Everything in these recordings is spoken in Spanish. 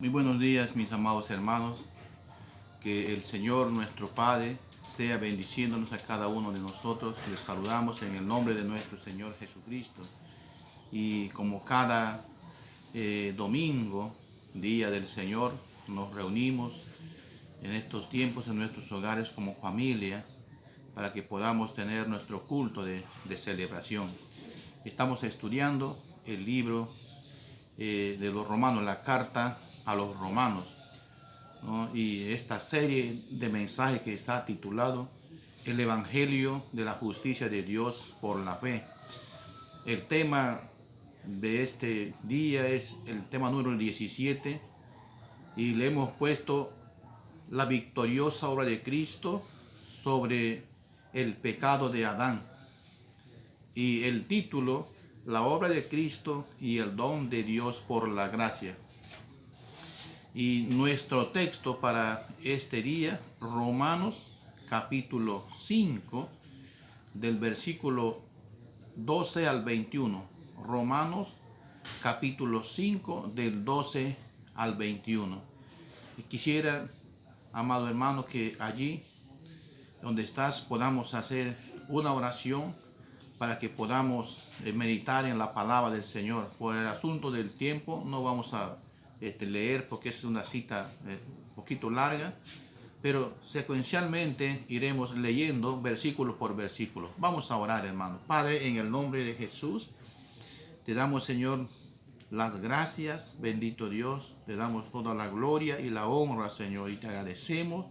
Muy buenos días, mis amados hermanos. Que el Señor nuestro Padre sea bendiciéndonos a cada uno de nosotros. Les saludamos en el nombre de nuestro Señor Jesucristo. Y como cada domingo, día del Señor, nos reunimos en estos tiempos en nuestros hogares como familia para que podamos tener nuestro culto de celebración. Estamos estudiando el libro de los romanos, la carta a los romanos, ¿no? Y esta serie de mensajes que está titulado El Evangelio de la Justicia de Dios por la Fe. El tema de este día es el tema número 17 y le hemos puesto la victoriosa obra de Cristo sobre el pecado de Adán. Y el título, la obra de Cristo y el don de Dios por la gracia. Y nuestro texto para este día, Romanos capítulo 5, del versículo 12 al 21. Romanos capítulo 5, del 12 al 21. Y quisiera, amado hermano, que allí donde estás podamos hacer una oración para que podamos meditar en la palabra del Señor. Por el asunto del tiempo no vamos a leer porque es una cita un poquito larga, pero secuencialmente iremos leyendo versículo por versículo. Vamos a orar, hermano. Padre, en el nombre de Jesús, te damos, Señor, las gracias, bendito Dios, te damos toda la gloria y la honra, Señor, y te agradecemos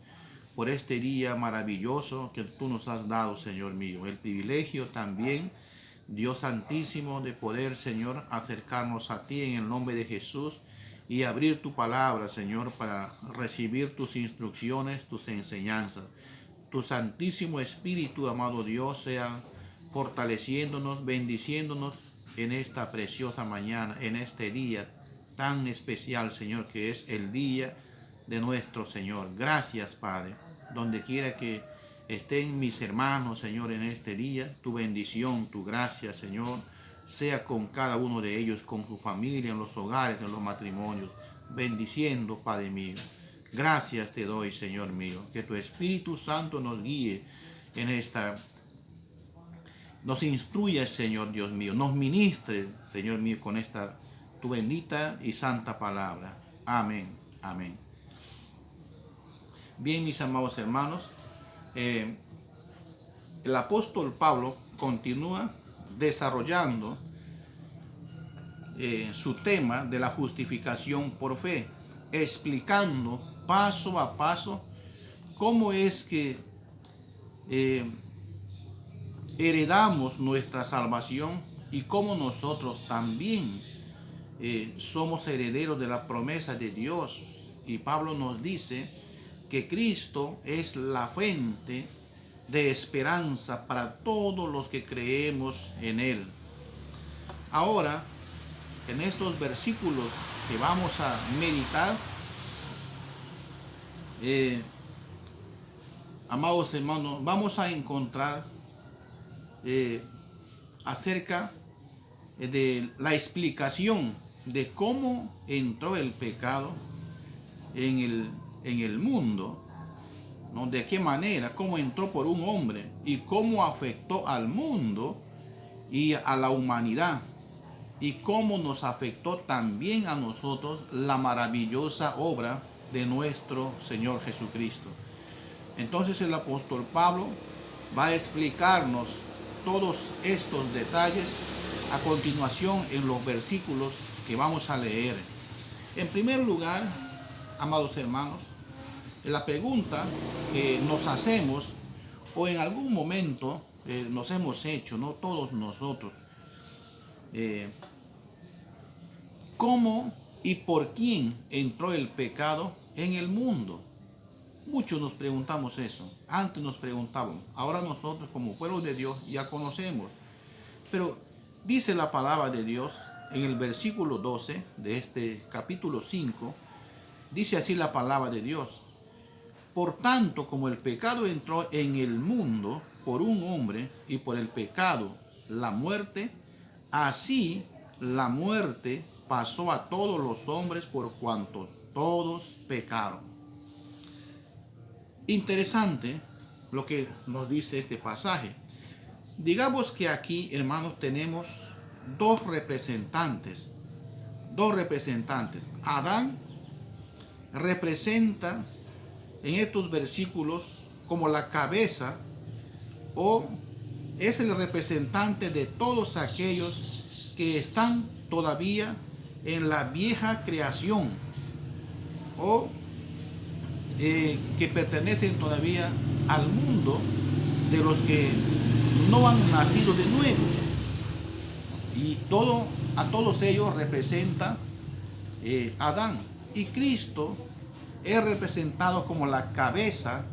por este día maravilloso que tú nos has dado, Señor mío. El privilegio también, Dios Santísimo, de poder, Señor, acercarnos a ti en el nombre de Jesús y abrir tu palabra, Señor, para recibir tus instrucciones, tus enseñanzas. Tu Santísimo Espíritu, amado Dios, sea fortaleciéndonos, bendiciéndonos en esta preciosa mañana, en este día tan especial, Señor, que es el día de nuestro Señor. Gracias, Padre. Donde quiera que estén mis hermanos, Señor, en este día, tu bendición, tu gracia, Señor, sea con cada uno de ellos, con su familia, en los hogares, en los matrimonios, bendiciendo, Padre mío. Gracias te doy, Señor mío, que tu Espíritu Santo nos guíe en esta, nos instruya, Señor Dios mío, nos ministre, Señor mío, con esta tu bendita y santa palabra. Amén, amén. Bien, mis amados hermanos, el apóstol Pablo continúa desarrollando su tema de la justificación por fe, explicando paso a paso cómo es que heredamos nuestra salvación y cómo nosotros también somos herederos de la promesa de Dios. Y Pablo nos dice que Cristo es la fuente de esperanza para todos los que creemos en Él. Ahora, en estos versículos que vamos a meditar, amados hermanos, vamos a encontrar acerca de la explicación de cómo entró el pecado en el mundo, ¿no? De qué manera, cómo entró por un hombre y cómo afectó al mundo y a la humanidad, y cómo nos afectó también a nosotros la maravillosa obra de nuestro Señor Jesucristo. Entonces el apóstol Pablo va a explicarnos todos estos detalles a continuación en los versículos que vamos a leer. En primer lugar, amados hermanos, la pregunta que nos hacemos o en algún momento nos hemos hecho, no todos nosotros, ¿cómo y por quién entró el pecado en el mundo? Muchos nos preguntamos eso. Antes nos preguntábamos. Ahora nosotros como pueblo de Dios ya conocemos. Pero dice la palabra de Dios en el versículo 12 de este capítulo 5. Dice así la palabra de Dios. Por tanto, como el pecado entró en el mundo por un hombre y por el pecado la muerte, así la muerte pasó a todos los hombres por cuantos todos pecaron. Interesante lo que nos dice este pasaje. Digamos que aquí, hermanos, tenemos dos representantes. Adán representa en estos versículos como la cabeza, o es el representante de todos aquellos que están todavía en la vieja creación, o que pertenecen todavía al mundo de los que no han nacido de nuevo. Y a todos ellos representa Adán. Y Cristo es representado como la cabeza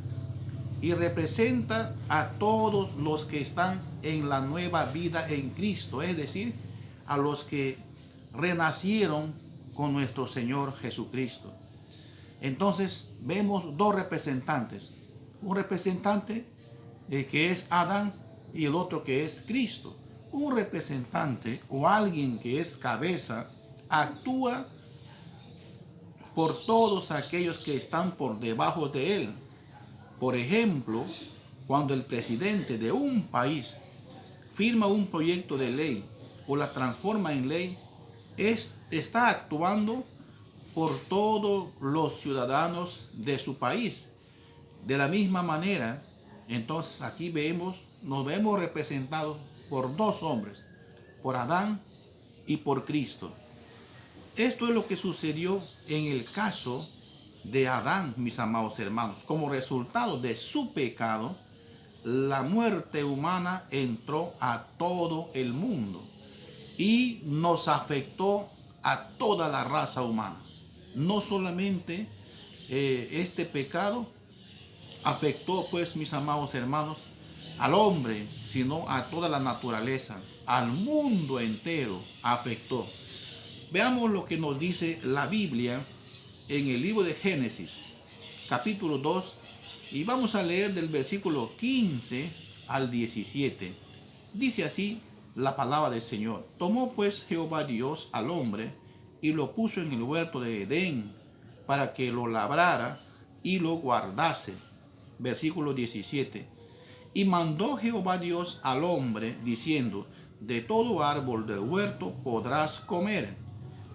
y representa a todos los que están en la nueva vida en Cristo, es decir, a los que renacieron con nuestro Señor Jesucristo. Entonces vemos dos representantes, un representante que es Adán y el otro que es Cristo. Un representante o alguien que es cabeza actúa por todos aquellos que están por debajo de él. Por ejemplo, cuando el presidente de un país firma un proyecto de ley o la transforma en ley, está actuando por todos los ciudadanos de su país. De la misma manera, entonces aquí nos vemos representados por dos hombres, por Adán y por Cristo. Esto es lo que sucedió en el caso de Adán, mis amados hermanos. Como resultado de su pecado, la muerte humana entró a todo el mundo y nos afectó a toda la raza humana. No solamente este pecado afectó, pues, mis amados hermanos, al hombre, sino a toda la naturaleza, al mundo entero afectó. Veamos lo que nos dice la Biblia en el libro de Génesis, capítulo 2, y vamos a leer del versículo 15 al 17. Dice así la palabra del Señor. Tomó pues Jehová Dios al hombre y lo puso en el huerto de Edén para que lo labrara y lo guardase. Versículo 17. Y mandó Jehová Dios al hombre diciendo: de todo árbol del huerto podrás comer,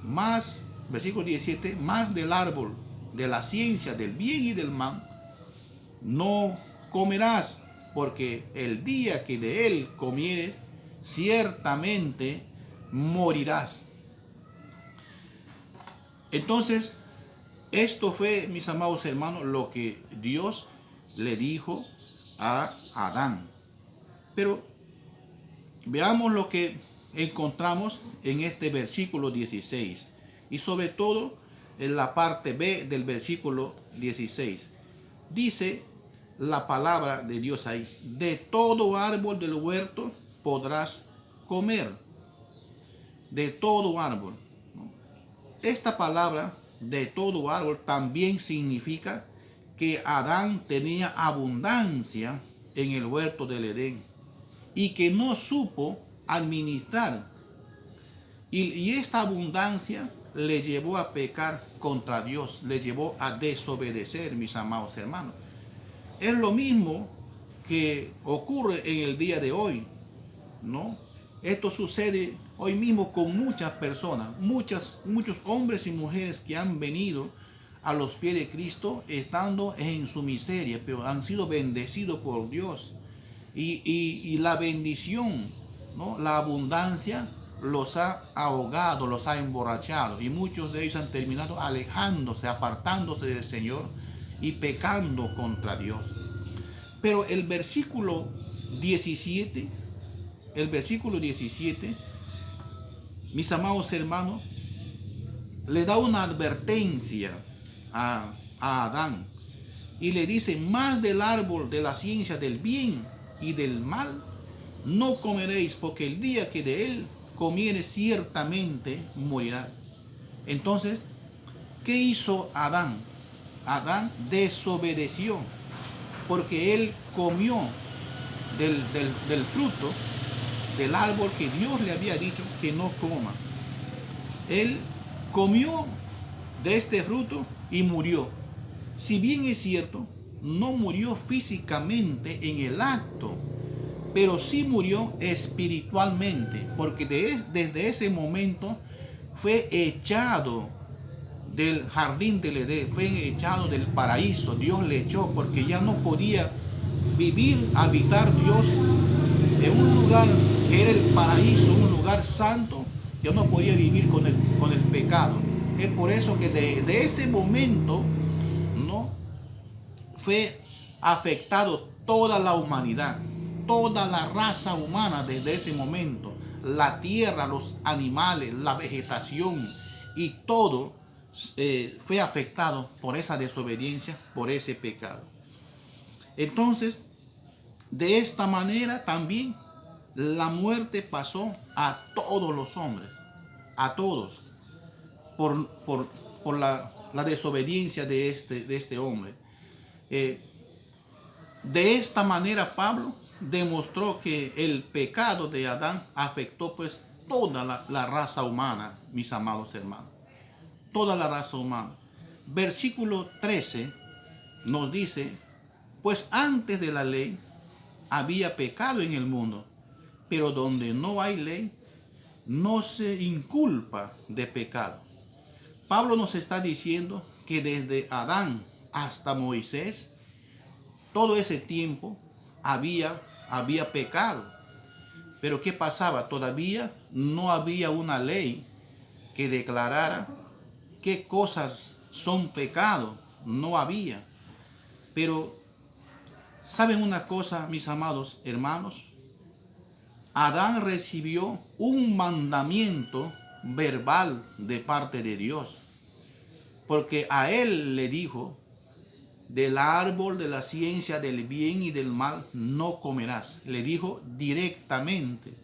mas, versículo 17, más del árbol de la ciencia del bien y del mal no comerás, porque el día que de él comieres, ciertamente morirás. Entonces, esto fue, mis amados hermanos, lo que Dios le dijo a Adán. Pero veamos lo que encontramos en este versículo 16 y sobre todo en la parte B del versículo 16. Dice la palabra de Dios ahí: de todo árbol del huerto podrás comer. De todo árbol. Esta palabra de todo árbol también significa que Adán tenía abundancia en el huerto del Edén y que no supo administrar. Y esta abundancia le llevó a pecar contra Dios, le llevó a desobedecer, mis amados hermanos. Es lo mismo que ocurre en el día de hoy, ¿no? Esto sucede hoy mismo con muchas personas, muchos hombres y mujeres que han venido a los pies de Cristo estando en su miseria, pero han sido bendecidos por Dios. Y la bendición, ¿no?, la abundancia los ha ahogado, los ha emborrachado, y muchos de ellos han terminado alejándose, apartándose del Señor y pecando contra Dios. Pero el versículo 17, mis amados hermanos, le da una advertencia a Adán y le dice: más del árbol de la ciencia del bien y del mal no comeréis, porque el día que de él comieres ciertamente morirá. Entonces, ¿qué hizo Adán? Adán desobedeció, porque él comió del fruto del árbol que Dios le había dicho que no coma. Él comió de este fruto y murió. Si bien es cierto, no murió físicamente en el acto, pero sí murió espiritualmente, porque desde ese momento fue echado del jardín del Edén, fue echado del paraíso. Dios le echó porque ya no podía vivir, habitar Dios en un lugar que era el paraíso, un lugar santo. Ya no podía vivir con el pecado. Es por eso que de ese momento, ¿no?, fue afectado toda la humanidad, toda la raza humana desde ese momento. La tierra, los animales, la vegetación y todo fue afectado por esa desobediencia, por ese pecado. Entonces, de esta manera también la muerte pasó a todos los hombres, a todos, por la desobediencia de este hombre. De esta manera Pablo demostró que el pecado de Adán afectó pues toda la raza humana, mis amados hermanos, toda la raza humana. Versículo 13 nos dice: pues antes de la ley había pecado en el mundo, pero donde no hay ley, no se inculpa de pecado. Pablo nos está diciendo que desde Adán hasta Moisés, todo ese tiempo había pecado. Pero ¿qué pasaba? Todavía no había una ley que declarara qué cosas son pecado. No había. Pero ¿saben una cosa, mis amados hermanos? Adán recibió un mandamiento verbal de parte de Dios, porque a él le dijo: del árbol de la ciencia del bien y del mal no comerás. Le dijo directamente.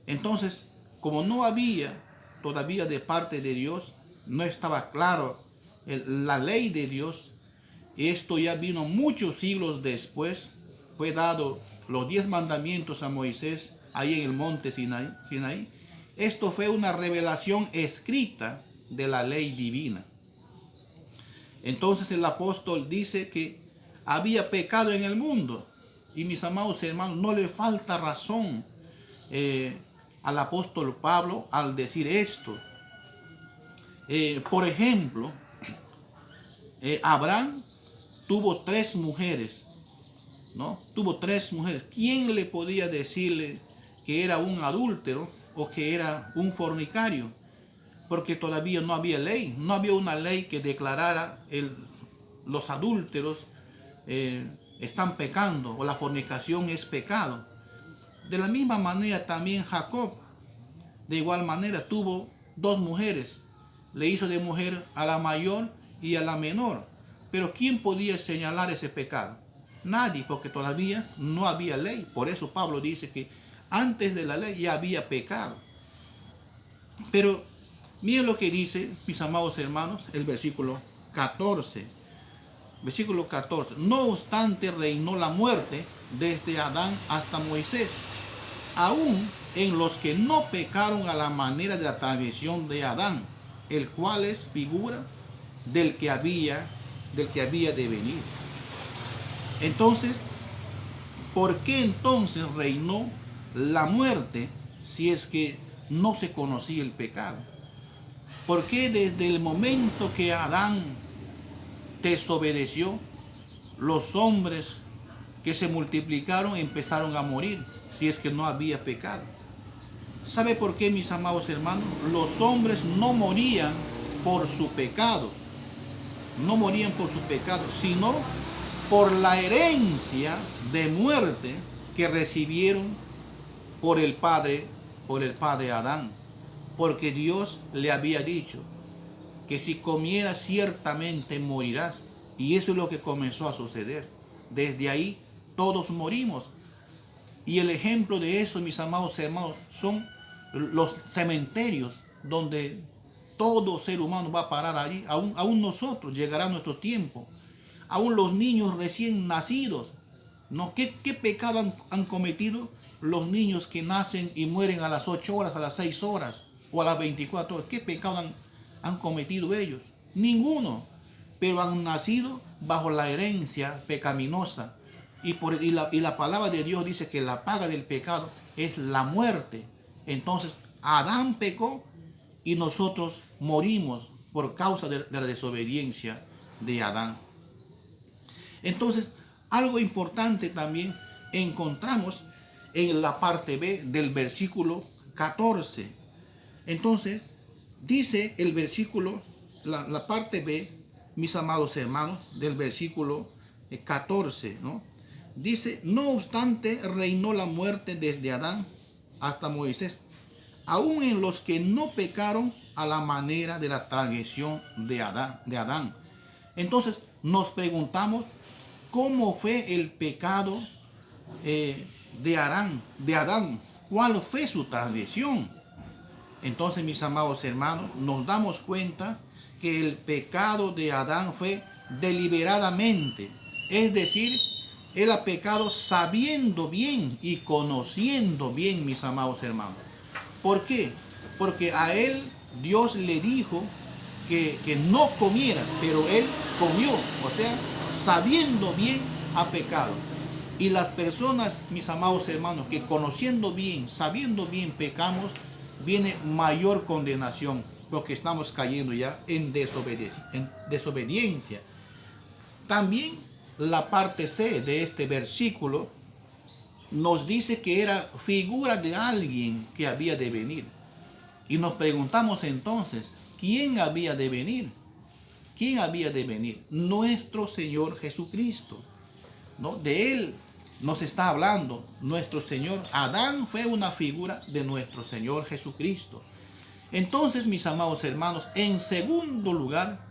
Entonces, como no había todavía de parte de Dios, no estaba claro la ley de Dios, esto ya vino muchos siglos después. Fue dado los 10 mandamientos a Moisés ahí en el monte Sinaí. Esto fue una revelación escrita de la ley divina. Entonces el apóstol dice que había pecado en el mundo. Y mis amados hermanos, no le falta razón al apóstol Pablo al decir esto. Por ejemplo, Abraham tuvo 3 mujeres, ¿no? Tuvo 3 mujeres. ¿Quién le podía decirle que era un adúltero o que era un fornicario? Porque todavía no había ley, no había una ley que declarara los adúlteros están pecando o la fornicación es pecado. De la misma manera también Jacob, de igual manera, tuvo 2 mujeres. Le hizo de mujer a la mayor y a la menor. Pero ¿quién podía señalar ese pecado? Nadie, porque todavía no había ley. Por eso Pablo dice que antes de la ley ya había pecado. Pero miren lo que dice, mis amados hermanos, el versículo 14. Versículo 14. No obstante reinó la muerte desde Adán hasta Moisés, aún en los que no pecaron a la manera de la transgresión de Adán, el cual es figura del que había de venir. Entonces, ¿por qué entonces reinó la muerte si es que no se conocía el pecado? ¿Por qué desde el momento que Adán desobedeció, los hombres que se multiplicaron empezaron a morir si es que no había pecado? ¿Sabe por qué, mis amados hermanos? Los hombres no morían por su pecado, no morían por su pecado, sino por la herencia de muerte que recibieron por el padre Adán. Porque Dios le había dicho que si comieras ciertamente morirás. Y eso es lo que comenzó a suceder. Desde ahí todos morimos. Y el ejemplo de eso, mis amados hermanos, son los cementerios donde todo ser humano va a parar allí. Aún nosotros, llegará nuestro tiempo. Aún los niños recién nacidos, ¿no? ¿Qué pecado han cometido los niños que nacen y mueren a las 8 horas, a las 6 horas o a las 24 horas? ¿Qué pecado han cometido ellos? Ninguno. pero han nacido bajo la herencia pecaminosa. Y la palabra de Dios dice que la paga del pecado es la muerte. Entonces Adán pecó y nosotros morimos por causa de la desobediencia de Adán. Entonces, algo importante también encontramos en la parte B del versículo 14. Entonces, dice el versículo, la parte B, mis amados hermanos, del versículo 14, ¿no? Dice, no obstante, reinó la muerte desde Adán hasta Moisés, aún en los que no pecaron a la manera de la transgresión de Adán. Entonces, nos preguntamos, ¿cómo fue el pecado de Adán? ¿Cuál fue su transgresión? Entonces, mis amados hermanos, nos damos cuenta que el pecado de Adán fue deliberadamente, es decir, él ha pecado sabiendo bien y conociendo bien, mis amados hermanos. ¿Por qué? Porque a él Dios le dijo que no comiera, pero él comió, o sea, sabiendo bien ha pecado. Y las personas, mis amados hermanos, que conociendo bien, sabiendo bien pecamos, viene mayor condenación, porque estamos cayendo ya en desobediencia. También la parte C de este versículo nos dice que era figura de alguien que había de venir. Y nos preguntamos entonces, ¿quién había de venir? ¿Quién había de venir? Nuestro Señor Jesucristo, ¿no? De Él nos está hablando nuestro Señor. Adán fue una figura de nuestro Señor Jesucristo. Entonces, mis amados hermanos, en segundo lugar,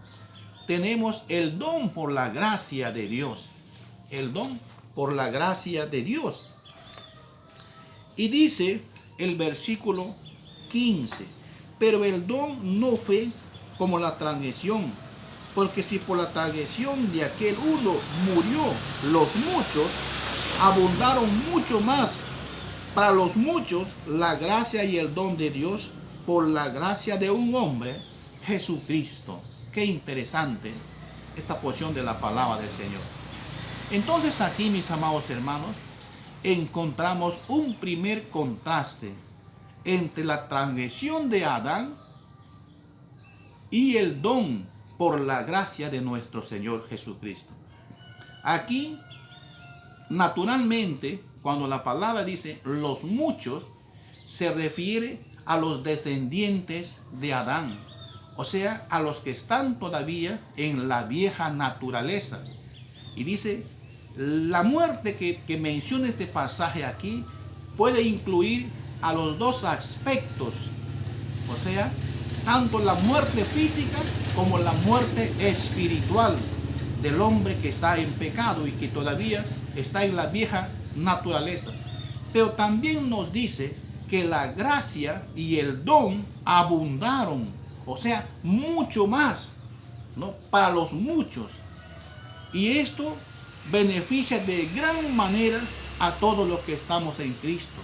tenemos el don por la gracia de Dios. El don por la gracia de Dios. Y dice el versículo 15, pero el don no fue como la transgresión, porque si por la transgresión de aquel uno murió los muchos, abundaron mucho más para los muchos la gracia y el don de Dios por la gracia de un hombre, Jesucristo. Qué interesante esta porción de la palabra del Señor. Entonces aquí, mis amados hermanos, encontramos un primer contraste entre la transgresión de Adán y el don por la gracia de nuestro Señor Jesucristo. Aquí, naturalmente, cuando la palabra dice los muchos, se refiere a los descendientes de Adán, o sea, a los que están todavía en la vieja naturaleza. Y dice, la muerte que menciona este pasaje aquí puede incluir a los dos aspectos, o sea, tanto la muerte física como la muerte espiritual del hombre que está en pecado y que todavía está en la vieja naturaleza. Pero también nos dice que la gracia y el don abundaron, o sea, mucho más, ¿no? Para los muchos. Y esto beneficia de gran manera a todos los que estamos en Cristo.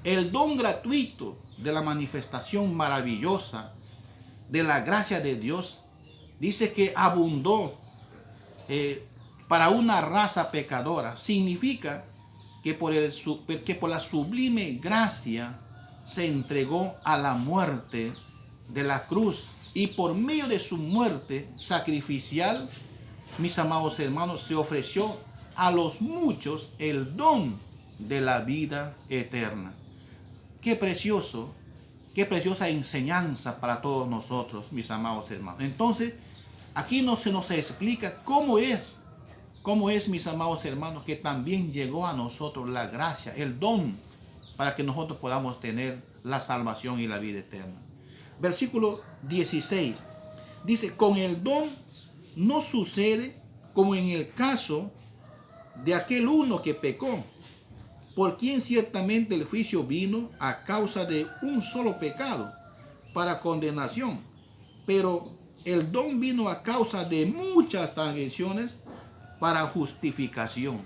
El don gratuito de la manifestación maravillosa de la gracia de Dios dice que abundó para una raza pecadora. Significa que por la sublime gracia se entregó a la muerte de la cruz, y por medio de su muerte sacrificial, mis amados hermanos, se ofreció a los muchos el don de la vida eterna. Qué precioso, qué preciosa enseñanza para todos nosotros, mis amados hermanos. Entonces, aquí se nos explica cómo es, mis amados hermanos, que también llegó a nosotros la gracia, el don, para que nosotros podamos tener la salvación y la vida eterna. Versículo 16 dice, con el don no sucede como en el caso de aquel uno que pecó, por quien ciertamente el juicio vino a causa de un solo pecado para condenación, pero el don vino a causa de muchas transgresiones para justificación.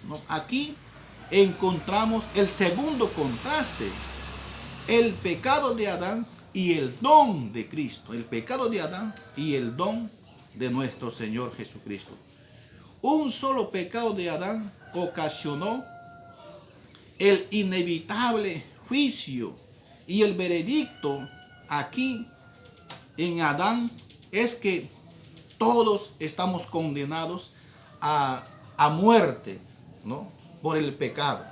¿No? Aquí encontramos el segundo contraste. El pecado de Adán y el don de Cristo. El pecado de Adán y el don de nuestro Señor Jesucristo. Un solo pecado de Adán ocasionó el inevitable juicio, y el veredicto aquí en Adán es que todos estamos condenados a muerte, ¿no? Por el pecado.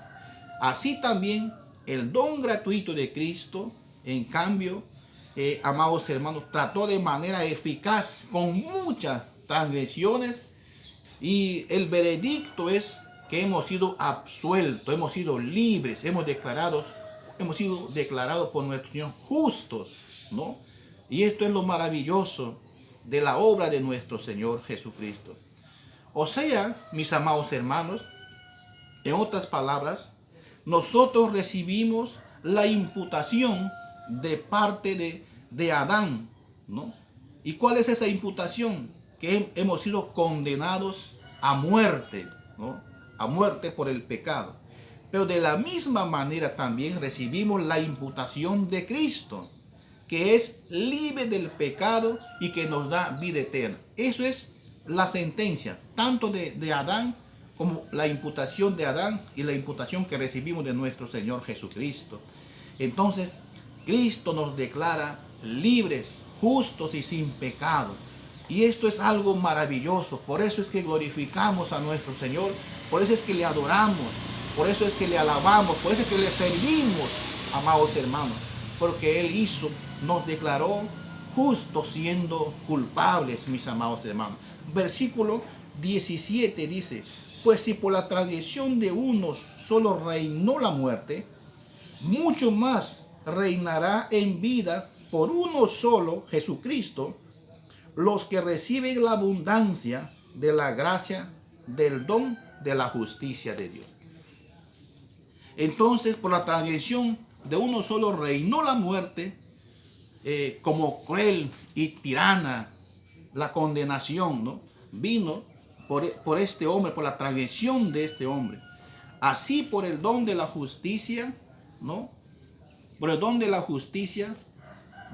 Así también el don gratuito de Cristo, en cambio, amados hermanos, trató de manera eficaz con muchas transgresiones, y el veredicto es que hemos sido absueltos, hemos sido libres, hemos sido declarados por nuestro Señor justos, ¿no? Y esto es lo maravilloso de la obra de nuestro Señor Jesucristo. O sea, mis amados hermanos, en otras palabras, nosotros recibimos la imputación de parte de Adán, ¿no? ¿Y cuál es esa imputación? Que hemos sido condenados a muerte, ¿no? A muerte por el pecado. Pero de la misma manera también recibimos la imputación de Cristo, que es libre del pecado y que nos da vida eterna. Eso es la sentencia, tanto de Adán, como la imputación de Adán y la imputación que recibimos de nuestro Señor Jesucristo. Entonces, Cristo nos declara libres, justos y sin pecado. Y esto es algo maravilloso. Por eso es que glorificamos a nuestro Señor. Por eso es que le adoramos. Por eso es que le alabamos. Por eso es que le servimos, amados hermanos. Porque Él nos declaró justos siendo culpables, mis amados hermanos. Versículo 17 dice: pues si por la transgresión de unos solo reinó la muerte, mucho más reinará en vida por uno solo, Jesucristo, los que reciben la abundancia de la gracia del don de la justicia de Dios. Entonces, por la transgresión de uno solo reinó la muerte, como cruel y tirana la condenación, ¿no? Vino por este hombre, por la transgresión de este hombre. Así por el don de la justicia, ¿no? Por el don de la justicia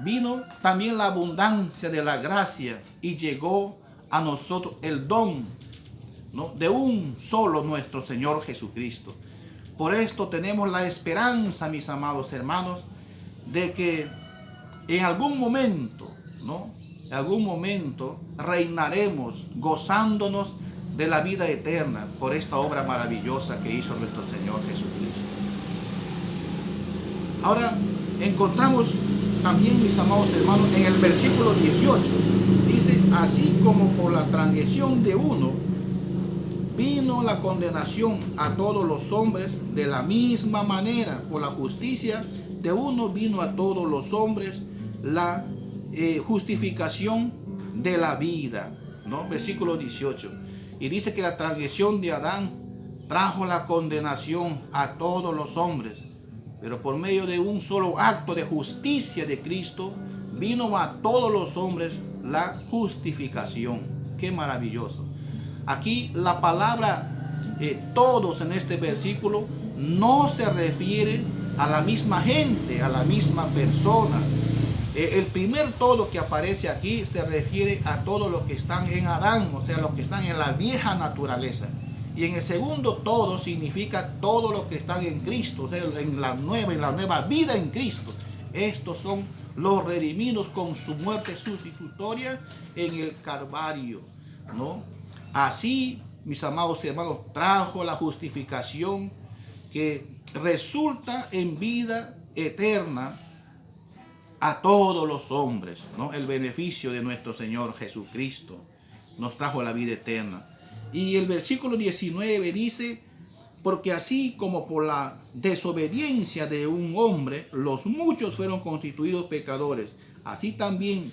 vino también la abundancia de la gracia, y llegó a nosotros el don, ¿no? De un solo nuestro Señor Jesucristo. Por esto tenemos la esperanza, mis amados hermanos, de que en algún momento, ¿no? En algún momento reinaremos gozándonos de la vida eterna por esta obra maravillosa que hizo nuestro Señor Jesucristo. Ahora encontramos también, mis amados hermanos, en el versículo 18, dice: así como por la transgresión de uno vino la condenación a todos los hombres, de la misma manera por la justicia de uno vino a todos los hombres la justificación de la vida, ¿no? Versículo 18. Y dice que la transgresión de Adán trajo la condenación a todos los hombres, pero por medio de un solo acto de justicia de Cristo vino a todos los hombres la justificación. Qué maravilloso. Aquí la palabra todos en este versículo no se refiere a la misma gente, a la misma persona. El primer todo que aparece aquí se refiere a todos los que están en Adán, o sea, los que están en la vieja naturaleza. Y en el segundo todo significa todos los que están en Cristo, o sea, en la nueva vida en Cristo. Estos son los redimidos con su muerte sustitutoria en el Calvario, ¿no? Así, mis amados hermanos, trajo la justificación que resulta en vida eterna a todos los hombres, ¿no? El beneficio de nuestro Señor Jesucristo nos trajo la vida eterna. Y el versículo 19 dice: porque así como por la desobediencia de un hombre los muchos fueron constituidos pecadores, así también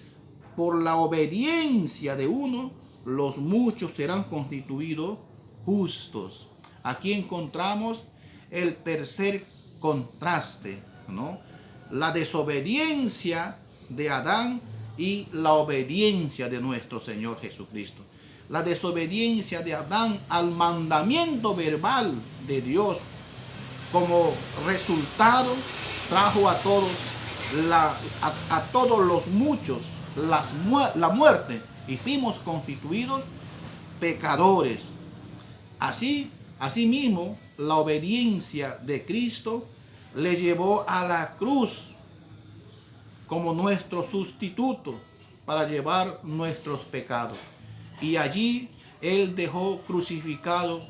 por la obediencia de uno los muchos serán constituidos justos. Aquí encontramos el tercer contraste, ¿no? La desobediencia de Adán y la obediencia de nuestro Señor Jesucristo. La desobediencia de Adán al mandamiento verbal de Dios, como resultado, trajo a todos a todos los muchos la muerte y fuimos constituidos pecadores. Asimismo, la obediencia de Cristo le llevó a la cruz como nuestro sustituto para llevar nuestros pecados. Y allí Él dejó crucificado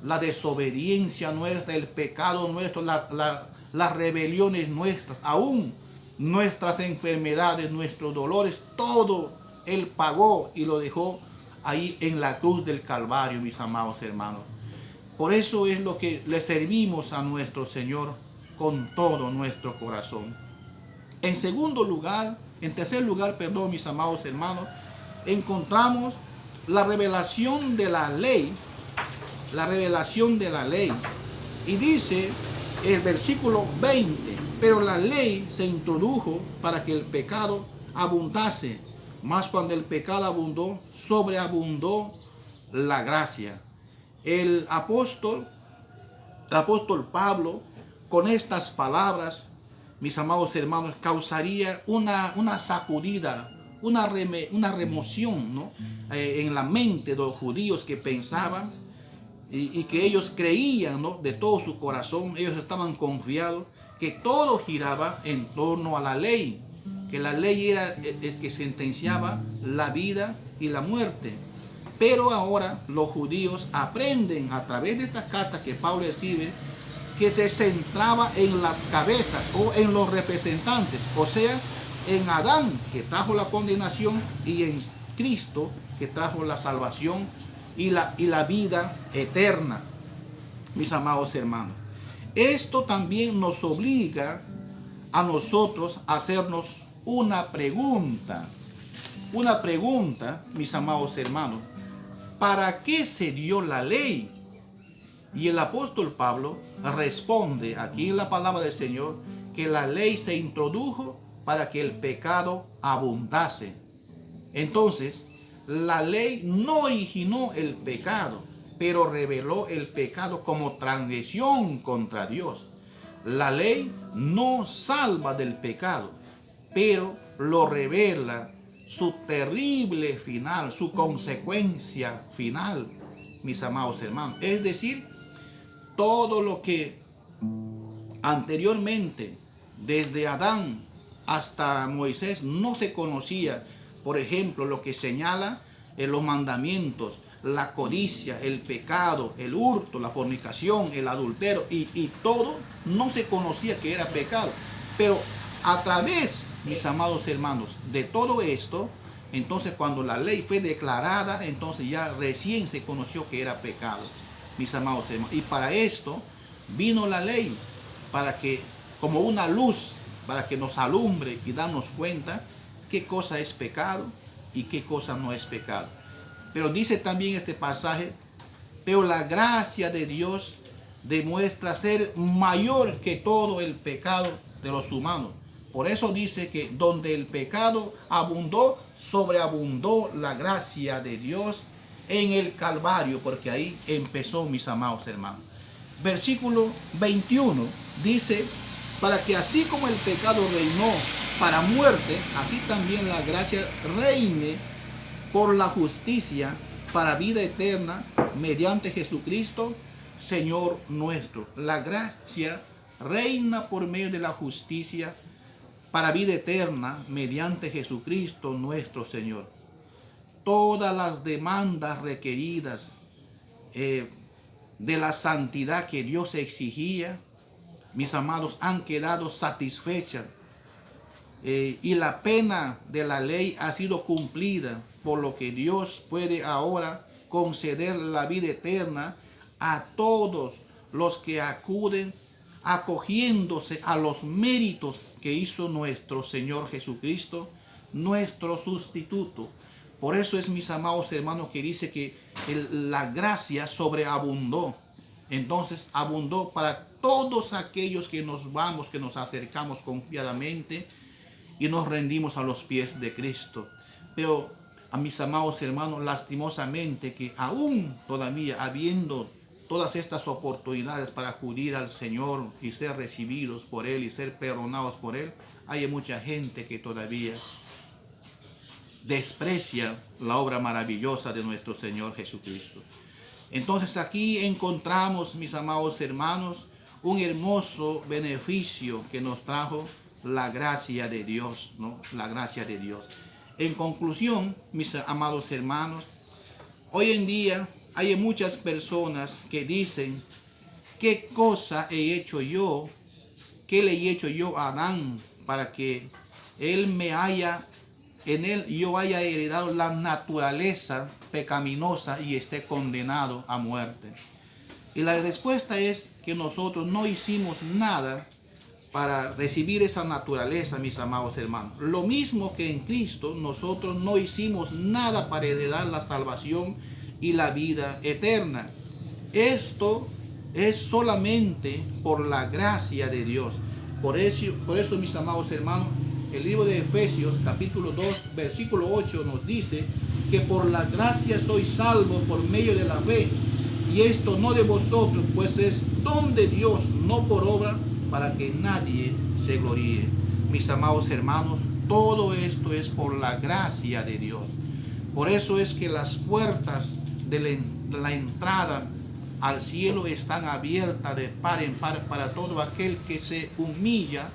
la desobediencia nuestra, el pecado nuestro, las rebeliones nuestras, aún nuestras enfermedades, nuestros dolores, todo Él pagó y lo dejó ahí en la cruz del Calvario, mis amados hermanos. Por eso es lo que le servimos a nuestro Señor con todo nuestro corazón. En tercer lugar, mis amados hermanos, encontramos la revelación de la ley. La revelación de la ley. Y dice el versículo 20, pero la ley se introdujo para que el pecado abundase, mas cuando el pecado abundó, sobreabundó la gracia. El apóstol Pablo, con estas palabras, mis amados hermanos, causaría una sacudida, una remoción, ¿no? En la mente de los judíos que pensaban y que ellos creían, ¿no? De todo su corazón. Ellos estaban confiados que todo giraba en torno a la ley, que la ley era el que sentenciaba la vida y la muerte. Pero ahora los judíos aprenden a través de esta carta que Pablo escribe que se centraba en las cabezas o en los representantes, o sea, en Adán, que trajo la condenación, y en Cristo, que trajo la salvación y la vida eterna, mis amados hermanos. Esto también nos obliga a nosotros a hacernos una pregunta, mis amados hermanos. ¿Para qué se dio la ley? Y el apóstol Pablo responde aquí en la palabra del Señor que la ley se introdujo para que el pecado abundase. Entonces, la ley no originó el pecado, pero reveló el pecado como transgresión contra Dios. La ley no salva del pecado, pero lo revela su terrible final, su consecuencia final, mis amados hermanos. Es decir, todo lo que anteriormente, desde Adán hasta Moisés, no se conocía. Por ejemplo, lo que señala en los mandamientos, la codicia, el pecado, el hurto, la fornicación, el adulterio y todo, no se conocía que era pecado. Pero a través, mis amados hermanos, de todo esto, entonces cuando la ley fue declarada, entonces ya recién se conoció que era pecado, mis amados hermanos. Y para esto vino la ley, para que, como una luz, para que nos alumbre y darnos cuenta qué cosa es pecado y qué cosa no es pecado. Pero dice también este pasaje, pero la gracia de Dios demuestra ser mayor que todo el pecado de los humanos. Por eso dice que donde el pecado abundó, sobreabundó la gracia de Dios en el Calvario, porque ahí empezó, mis amados hermanos. Versículo 21 dice, para que así como el pecado reinó para muerte, así también la gracia reine por la justicia para vida eterna mediante Jesucristo, Señor nuestro. La gracia reina por medio de la justicia para vida eterna mediante Jesucristo nuestro Señor. Todas las demandas requeridas de la santidad que Dios exigía, mis amados, han quedado satisfechas. Y la pena de la ley ha sido cumplida, por lo que Dios puede ahora conceder la vida eterna a todos los que acuden acogiéndose a los méritos que hizo nuestro Señor Jesucristo, nuestro sustituto. Por eso es, mis amados hermanos, que dice que la gracia sobreabundó. Entonces abundó para todos aquellos que nos vamos, que nos acercamos confiadamente y nos rendimos a los pies de Cristo. Pero a mis amados hermanos, lastimosamente, que aún todavía habiendo todas estas oportunidades para acudir al Señor y ser recibidos por Él y ser perdonados por Él, hay mucha gente que todavía desprecia la obra maravillosa de nuestro Señor Jesucristo. Entonces aquí encontramos, mis amados hermanos, un hermoso beneficio que nos trajo la gracia de Dios, ¿no? La gracia de Dios. En conclusión, mis amados hermanos, hoy en día hay muchas personas que dicen, ¿qué cosa he hecho yo? ¿Qué le he hecho yo a Adán para que en él yo haya heredado la naturaleza pecaminosa y esté condenado a muerte? Y la respuesta es que nosotros no hicimos nada para recibir esa naturaleza, mis amados hermanos. Lo mismo que en Cristo, nosotros no hicimos nada para heredar la salvación y la vida eterna. Esto es solamente por la gracia de Dios. Por eso, mis amados hermanos, el libro de Efesios, capítulo 2, versículo 8, nos dice que por la gracia sois salvos por medio de la fe. Y esto no de vosotros, pues es don de Dios, no por obra, para que nadie se gloríe. Mis amados hermanos, todo esto es por la gracia de Dios. Por eso es que las puertas de la entrada al cielo están abiertas de par en par para todo aquel que se humilla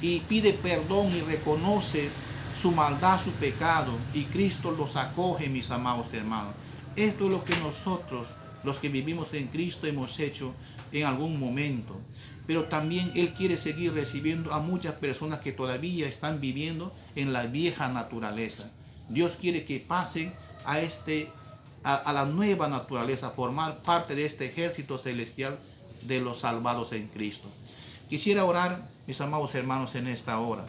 y pide perdón y reconoce su maldad, su pecado, y Cristo los acoge, mis amados hermanos. Esto es lo que nosotros, los que vivimos en Cristo, hemos hecho en algún momento. Pero también Él quiere seguir recibiendo a muchas personas que todavía están viviendo en la vieja naturaleza. Dios quiere que pasen a la nueva naturaleza, formar parte de este ejército celestial de los salvados en Cristo. Quisiera orar, mis amados hermanos, en esta hora.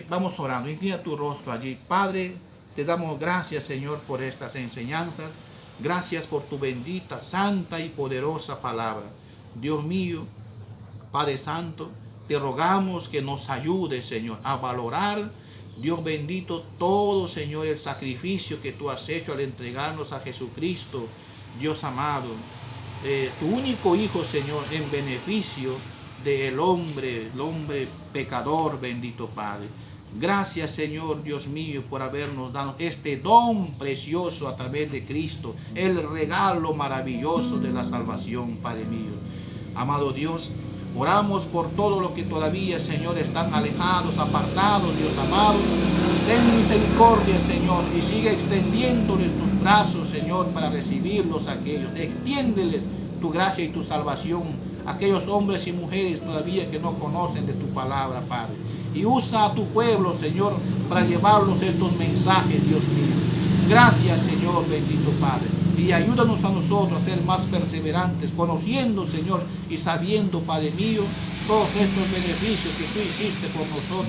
Vamos orando. Inclina tu rostro allí. Padre, te damos gracias, Señor, por estas enseñanzas. Gracias por tu bendita, santa y poderosa palabra. Dios mío, Padre Santo, te rogamos que nos ayude, Señor, a valorar, Dios bendito, todo, Señor, el sacrificio que tú has hecho al entregarnos a Jesucristo, Dios amado, tu único Hijo, Señor, en beneficio del hombre, el hombre pecador, bendito Padre. Gracias, Señor, Dios mío, por habernos dado este don precioso a través de Cristo, el regalo maravilloso de la salvación, Padre mío. Amado Dios, oramos por todo lo que todavía, Señor, están alejados, apartados, Dios amado. Ten misericordia, Señor, y sigue extendiéndoles tus brazos, Señor, para recibirlos a aquellos. Extiéndeles tu gracia y tu salvación a aquellos hombres y mujeres todavía que no conocen de tu palabra, Padre. Y usa a tu pueblo, Señor, para llevarlos estos mensajes, Dios mío. Gracias, Señor, bendito Padre. Y ayúdanos a nosotros a ser más perseverantes, conociendo, Señor, y sabiendo, Padre mío, todos estos beneficios que tú hiciste por nosotros.